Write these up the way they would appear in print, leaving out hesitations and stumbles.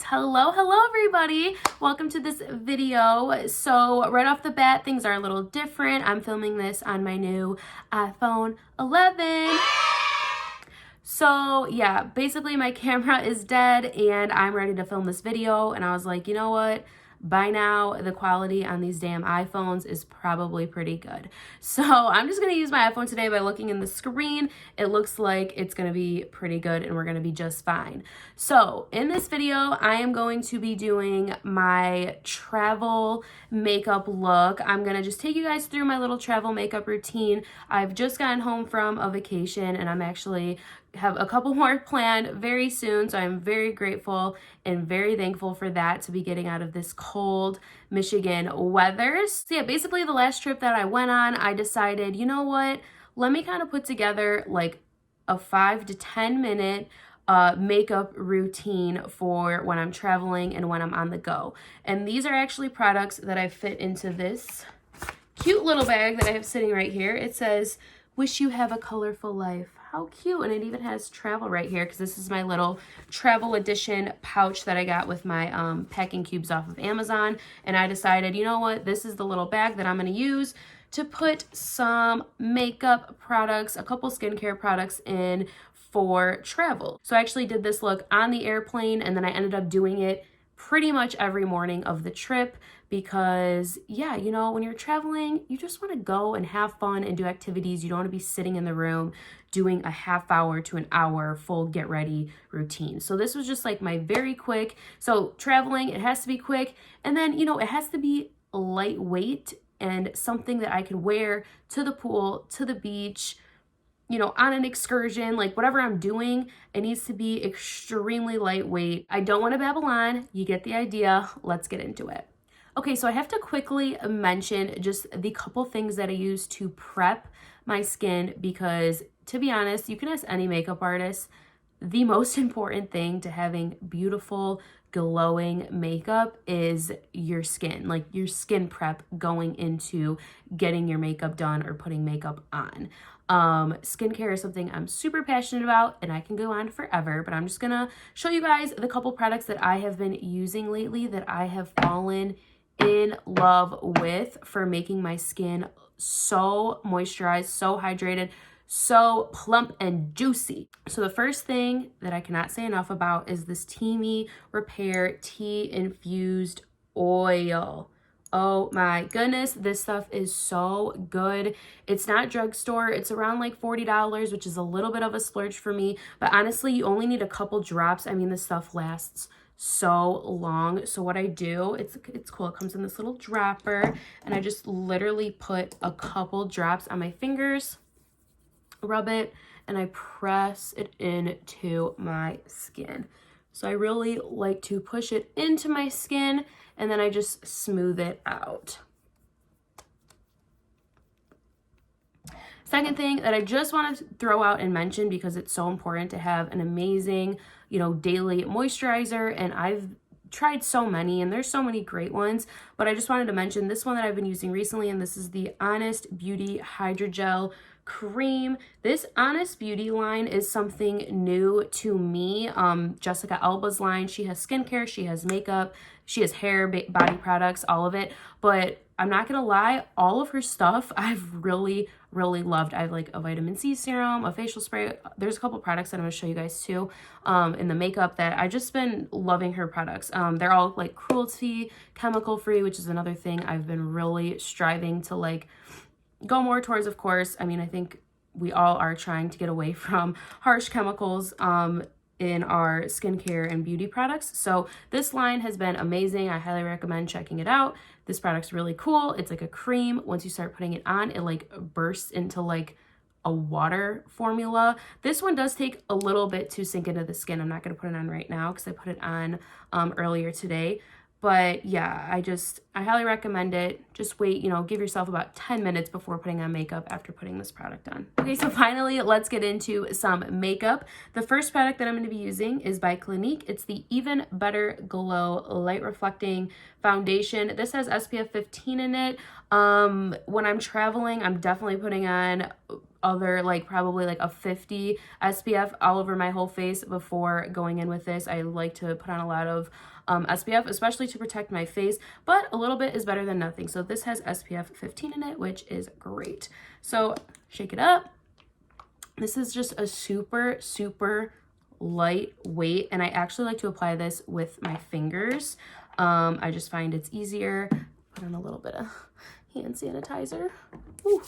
Hello everybody, welcome to this video. So right off the bat, things are a little different. I'm filming this on my new iPhone 11. So yeah, basically my camera is dead and I'm ready to film this video, and I was like, you know what, by now the quality on these damn iPhones is probably pretty good. So I'm just gonna use my iPhone today. By looking in the screen, it looks like it's gonna be pretty good and we're gonna be just fine. So in this video, I am going to be doing my travel makeup look. I'm gonna just take you guys through my little travel makeup routine. I've just gotten home from a vacation and I'm actually have a couple more planned very soon, so I'm very grateful and very thankful for that, to be getting out of this cold Michigan weather. So yeah, basically the last trip that I went on, I decided, you know what, let me kind of put together like a 5 to 10 minute makeup routine for when I'm traveling and when I'm on the go. And these are actually products that I fit into this cute little bag that I have sitting right here. It says, "Wish you have a colorful life." How cute. And it even has travel right here, because this is my little travel edition pouch that I got with my packing cubes off of Amazon. And I decided, you know what, this is the little bag that I'm going to use to put some makeup products, a couple skincare products in for travel. So I actually did this look on the airplane, and then I ended up doing it pretty much every morning of the trip, because yeah, you know, when you're traveling, you just want to go and have fun and do activities. You don't want to be sitting in the room doing a half hour to an hour full get ready routine. So this was just like my very quick. So traveling, it has to be quick, and then, you know, it has to be lightweight and something that I can wear to the pool, to the beach, you know, on an excursion, like whatever I'm doing, it needs to be extremely lightweight. I don't want to babble on. You get the idea. Let's get into it. Okay, so I have to quickly mention just the couple things that I use to prep my skin, because to be honest, you can ask any makeup artist, the most important thing to having beautiful, glowing makeup is your skin, like your skin prep going into getting your makeup done or putting makeup on. Skincare is something I'm super passionate about, and I can go on forever, but I'm just gonna show you guys the couple products that I have been using lately that I have fallen in love with for making my skin so moisturized, so hydrated, so plump and juicy. So the first thing that I cannot say enough about is this TeaMi Repair Tea Infused Oil. Oh my goodness, this stuff is so good. It's not drugstore. It's around like $40, which is a little bit of a splurge for me. But honestly, you only need a couple drops. I mean, this stuff lasts so long. So what I do, it's cool. It comes in this little dropper, and I just literally put a couple drops on my fingers, rub it, and I press it into my skin. So I really like to push it into my skin, and then I just smooth it out. Second thing that I just want to throw out and mention, because it's so important to have an amazing, you know, daily moisturizer, and I've tried so many and there's so many great ones, but I just wanted to mention this one that I've been using recently, and this is the Honest Beauty HydroGel cream. This Honest Beauty line is something new to me. Jessica Alba's line, she has skincare, she has makeup, she has hair, body products, all of it. But I'm not gonna lie, all of her stuff I've really loved. I have like a vitamin C serum, a facial spray. There's a couple products that I'm gonna show you guys too in the makeup that I just been loving her products. They're all like cruelty, chemical free, which is another thing I've been really striving to like go more towards, of course. I mean, I think we all are trying to get away from harsh chemicals in our skincare and beauty products. So this line has been amazing. I highly recommend checking it out. This product's really cool. It's like a cream. Once you start putting it on, it like bursts into like a water formula. This one does take a little bit to sink into the skin. I'm not going to put it on right now because I put it on earlier today. But yeah, I highly recommend it. Just wait, you know, give yourself about 10 minutes before putting on makeup after putting this product on. Okay, so finally, let's get into some makeup. The first product that I'm going to be using is by Clinique. It's the Even Better Glow Light Reflecting Foundation. This has SPF 15 in it. When I'm traveling, I'm definitely putting on other, like probably like a 50 SPF all over my whole face before going in with this. I like to put on a lot of SPF, especially to protect my face, but a little bit is better than nothing. So this has SPF 15 in it, which is great. So shake it up. This is just a super, super lightweight, and I actually like to apply this with my fingers. I just find it's easier. Put on a little bit of hand sanitizer. Ooh.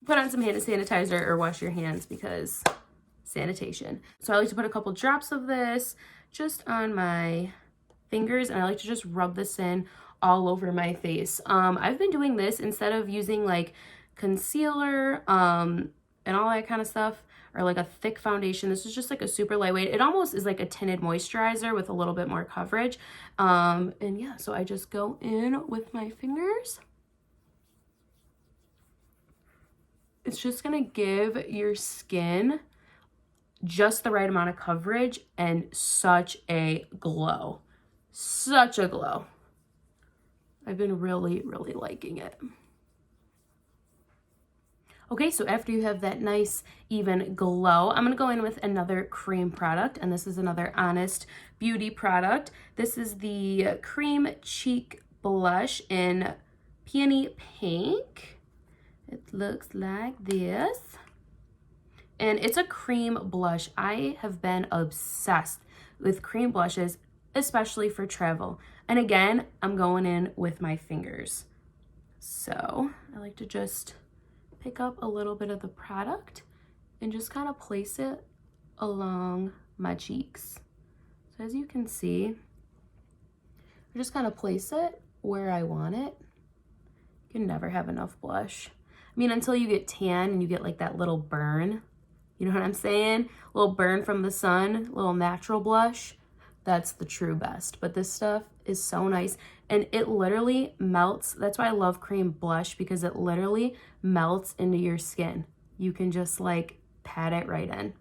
Put on some hand sanitizer or wash your hands because sanitation. So I like to put a couple drops of this just on my fingers, and I like to just rub this in all over my face. I've been doing this instead of using like concealer and all that kind of stuff, or like a thick foundation. This is just like a super lightweight. It almost is like a tinted moisturizer with a little bit more coverage. And yeah, so I just go in with my fingers. It's just gonna give your skin just the right amount of coverage and such a glow. Such a glow. I've been really, really liking it. Okay, so after you have that nice, even glow, I'm gonna go in with another cream product, and this is another Honest Beauty product. This is the Cream Cheek Blush in Peony Pink. It looks like this. And it's a cream blush. I have been obsessed with cream blushes, especially for travel. And again, I'm going in with my fingers. So I like to just pick up a little bit of the product and just kind of place it along my cheeks. So as you can see, I just kind of place it where I want it. You can never have enough blush. I mean, until you get tan and you get like that little burn. You know what I'm saying? A little burn from the sun, a little natural blush. That's the true best. But this stuff is so nice, and it literally melts. That's why I love cream blush, because it literally melts into your skin. You can just like pat it right in.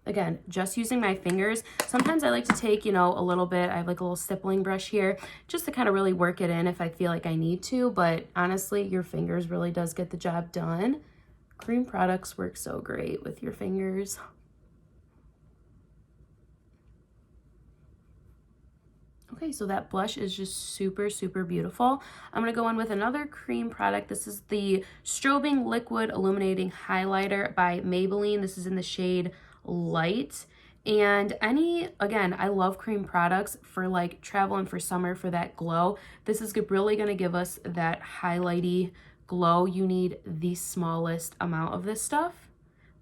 Again, just using my fingers. Sometimes I like to take, you know, a little bit. I have like a little stippling brush here just to kind of really work it in if I feel like I need to. But honestly, your fingers really does get the job done. Cream products work so great with your fingers. Okay, so that blush is just super, super beautiful. I'm gonna go in with another cream product. This is the Strobing Liquid Illuminating Highlighter by Maybelline. This is in the shade Light. And again, I love cream products for like travel and for summer for that glow. This is really gonna give us that highlighty glow. You need the smallest amount of this stuff.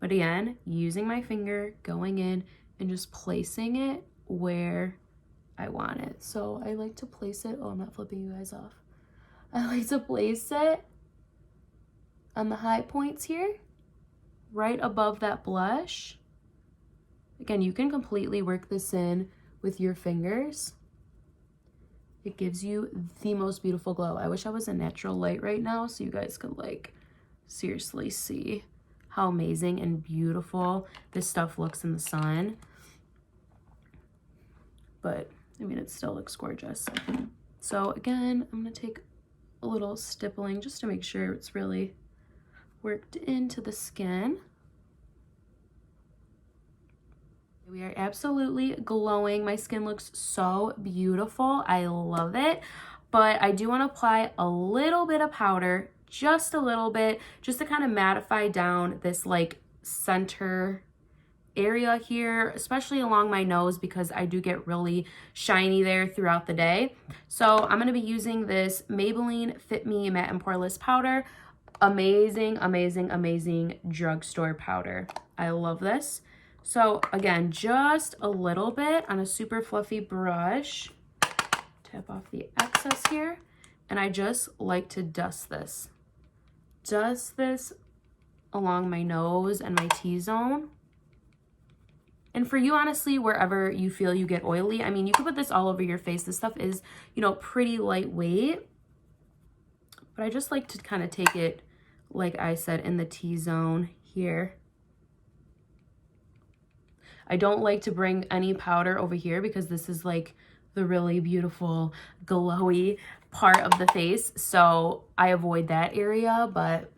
But again, using my finger, going in and just placing it where I want it. So I like to place it, oh, I'm not flipping you guys off. I like to place it on the high points here, right above that blush. Again, you can completely work this in with your fingers. It gives you the most beautiful glow. I wish I was in natural light right now so you guys could like seriously see how amazing and beautiful this stuff looks in the sun. But I mean, it still looks gorgeous. So again, I'm gonna take a little stippling just to make sure it's really worked into the skin. We are absolutely glowing. My skin looks so beautiful. I love it. But I do want to apply a little bit of powder, just a little bit, just to kind of mattify down this like center area here, especially along my nose, because I do get really shiny there throughout the day. So I'm going to be using this Maybelline FitMe Matte and Poreless Powder. Amazing, amazing, amazing drugstore powder. I love this. So again, just a little bit on a super fluffy brush. Tap off the excess here. And I just like to dust this. Dust this along my nose and my T-zone. And for you, honestly, wherever you feel you get oily, I mean, you can put this all over your face. This stuff is, you know, pretty lightweight. But I just like to kind of take it, like I said, in the T-zone here. I don't like to bring any powder over here because this is like the really beautiful glowy part of the face. So I avoid that area, but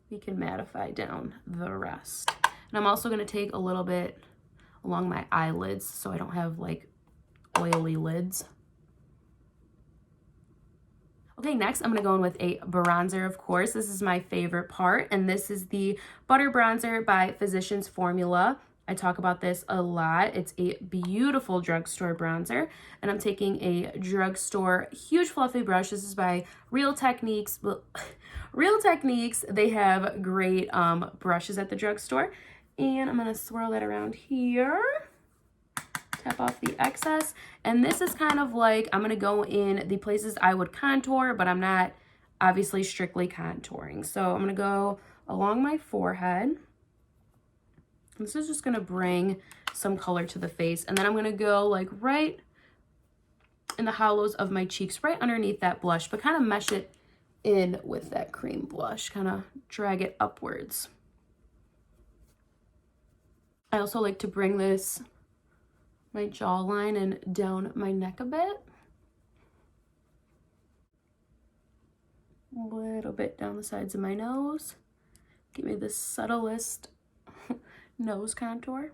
we can mattify down the rest. And I'm also going to take a little bit along my eyelids so I don't have like oily lids. Okay, next I'm going to go in with a bronzer, of course. This is my favorite part, and this is the Butter Bronzer by Physicians Formula. I talk about this a lot. It's a beautiful drugstore bronzer, and I'm taking a drugstore huge fluffy brush. This is by Real Techniques. Real Techniques, they have great brushes at the drugstore, and I'm going to swirl that around here. Tap off the excess, and this is kind of like, I'm going to go in the places I would contour, but I'm not obviously strictly contouring. So I'm going to go along my forehead. This is just going to bring some color to the face, and then I'm going to go like right in the hollows of my cheeks, right underneath that blush, but kind of mesh it in with that cream blush, kind of drag it upwards. I also like to bring this my jawline and down my neck a bit. A little bit down the sides of my nose. Give me the subtlest nose contour.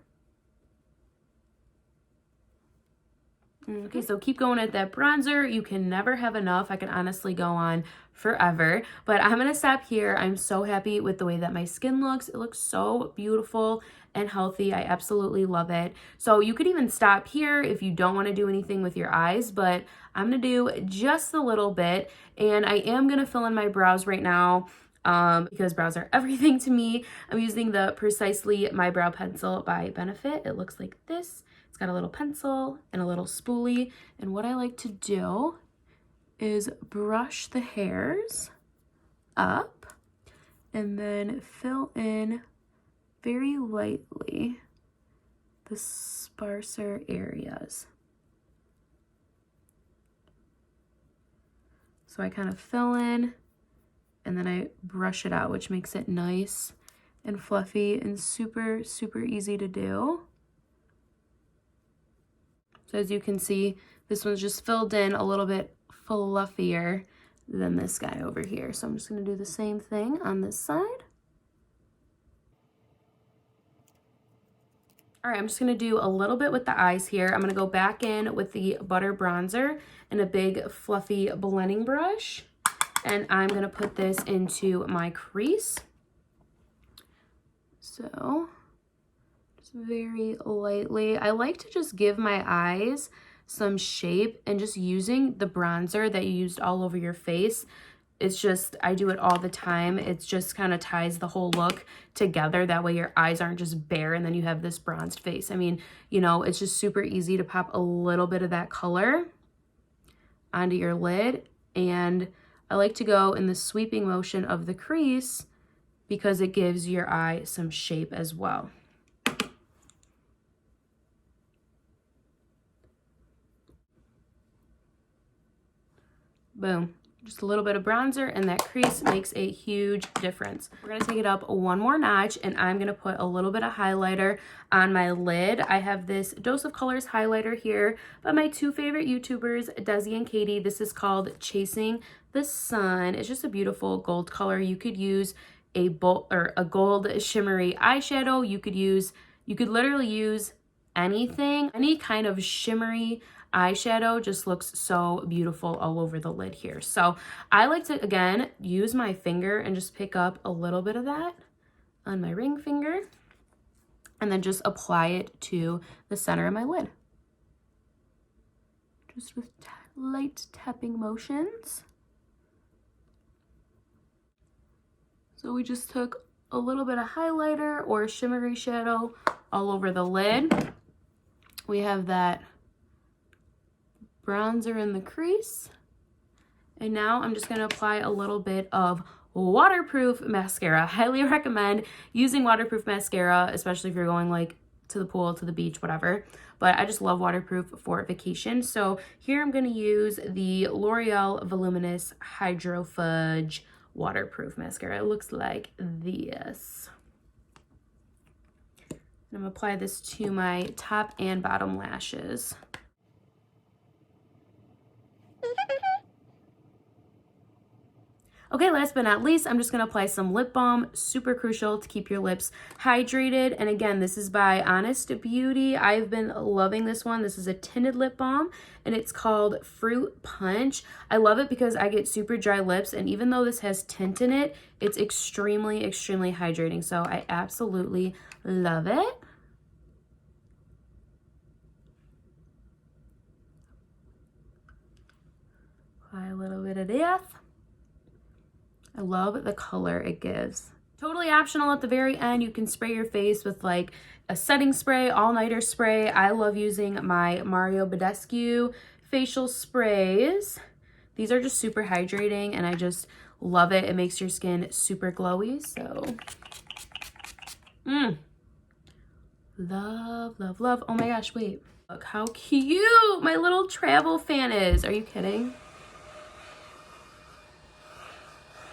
Okay, so keep going at that bronzer. You can never have enough. I can honestly go on forever, but I'm gonna stop here. I'm so happy with the way that my skin looks. It looks so beautiful and healthy. I absolutely love it. So you could even stop here if you don't want to do anything with your eyes, but I'm gonna do just a little bit, and I am gonna fill in my brows right now because brows are everything to me. I'm using the Precisely My Brow Pencil by Benefit. It looks like this. It's got a little pencil and a little spoolie, and what I like to do is brush the hairs up and then fill in very lightly the sparser areas. So I kind of fill in and then I brush it out, which makes it nice and fluffy and super, super easy to do. So as you can see, this one's just filled in a little bit fluffier than this guy over here. So I'm just going to do the same thing on this side. All right, I'm just going to do a little bit with the eyes here. I'm going to go back in with the Butter Bronzer and a big fluffy blending brush. And I'm going to put this into my crease. So very lightly. I like to just give my eyes some shape, and just using the bronzer that you used all over your face, it's just, I do it all the time. It's just kind of ties the whole look together. That way your eyes aren't just bare and then you have this bronzed face. I mean, you know, it's just super easy to pop a little bit of that color onto your lid, and I like to go in the sweeping motion of the crease because it gives your eye some shape as well. Boom. Just a little bit of bronzer, and that crease makes a huge difference. We're going to take it up one more notch, and I'm going to put a little bit of highlighter on my lid. I have this Dose of Colors highlighter here by my two favorite YouTubers, Desi and Katie. This is called Chasing the Sun. It's just a beautiful gold color. You could use a gold shimmery eyeshadow. You could literally use anything, any kind of shimmery eyeshadow just looks so beautiful all over the lid here. So I like to, again, use my finger and just pick up a little bit of that on my ring finger and then just apply it to the center of my lid. Just with light tapping motions. So we just took a little bit of highlighter or shimmery shadow all over the lid. We have that bronzer in the crease, and now I'm just going to apply a little bit of waterproof mascara. Highly recommend using waterproof mascara, especially if you're going like to the pool, to the beach, whatever, but I just love waterproof for vacation. So here I'm going to use the L'Oreal Voluminous Hydro Fudge waterproof mascara. It looks like this. I'm going to apply this to my top and bottom lashes. Okay, last but not least, I'm just going to apply some lip balm. Super crucial to keep your lips hydrated. And again, this is by Honest Beauty. I've been loving this one. This is a tinted lip balm, and it's called Fruit Punch. I love it because I get super dry lips, and even though this has tint in it, it's extremely, extremely hydrating. So I absolutely love it. Apply a little bit of this. I love the color it gives. Totally optional at the very end. You can spray your face with like a setting spray, all-nighter spray. I love using my Badescu facial sprays. These are just super hydrating and I just love it. It makes your skin super glowy. So, love, love, love. Oh my gosh, wait. Look how cute my little travel fan is. Are you kidding?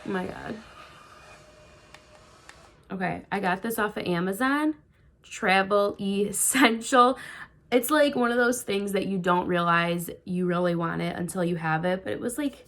Oh my God. Okay, I got this off of Amazon. Travel Essential. It's like one of those things that you don't realize you really want it until you have it. But it was like,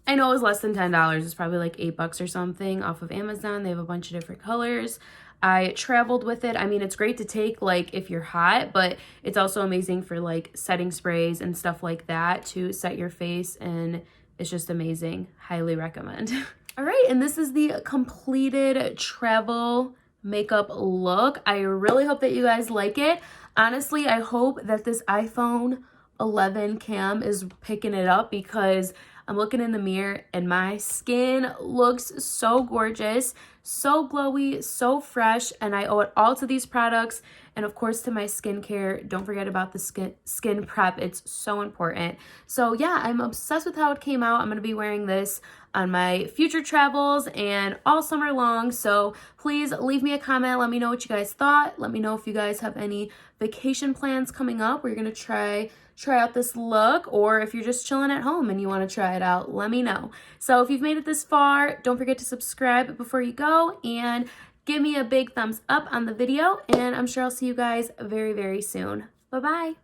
I know it was less than $10. It's probably like $8 or something off of Amazon. They have a bunch of different colors. I traveled with it. I mean, it's great to take like if you're hot, but it's also amazing for like setting sprays and stuff like that to set your face, and it's just amazing. Highly recommend. All right, and this is the completed travel makeup look. I really hope that you guys like it. Honestly, I hope that this iPhone 11 cam is picking it up because I'm looking in the mirror and my skin looks so gorgeous, so glowy, so fresh, and I owe it all to these products and of course to my skincare. Don't forget about the skin prep. It's so important. So yeah, I'm obsessed with how it came out. I'm going to be wearing this on my future travels and all summer long. So please leave me a comment. Let me know what you guys thought. Let me know if you guys have any vacation plans coming up where you're going to try out this look, or if you're just chilling at home and you want to try it out, let me know. So if you've made it this far, don't forget to subscribe before you go and give me a big thumbs up on the video, and I'm sure I'll see you guys very, very soon. Bye-bye.